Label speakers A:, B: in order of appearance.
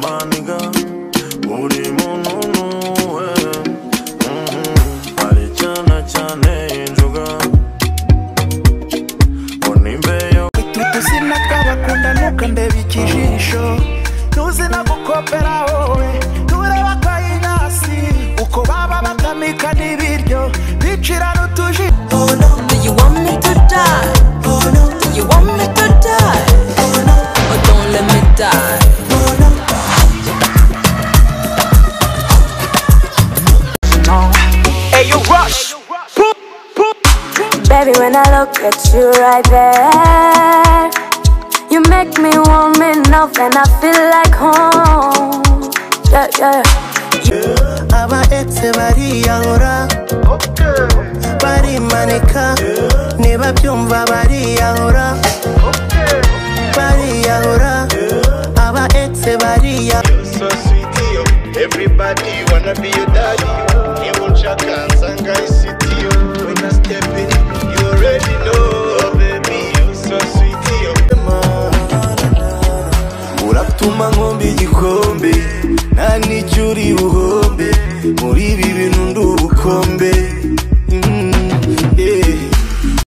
A: maniga uri muntu we ari cyane injuga onimbeyo
B: tutuzina twabakunda nuka ndeba ikijisho tuzina gukopera wowe tureba kayinasi uko baba batamika n'ibiryo bicira n'utuji.
C: Oh no, do you want me to die? Oh no, do you want me to die? Oh no, or don't let me die. Oh no.
B: Hey you Rush.
D: Baby, when I look at you right there, you make me warm enough and I feel like home. Yeah.
B: Aba exe bariyahura barimanika niba byumva bariyahura aba exe bariyahura.
E: So sweet, yo. Everybody wanna be your daddy. You won't check and sanga city, yo. When I step in, you already know, baby. You so sweet, yo.
A: uratuma nkombe igikombe nta n'icyo uri buhombe muri ibi bintu ndi ubukombe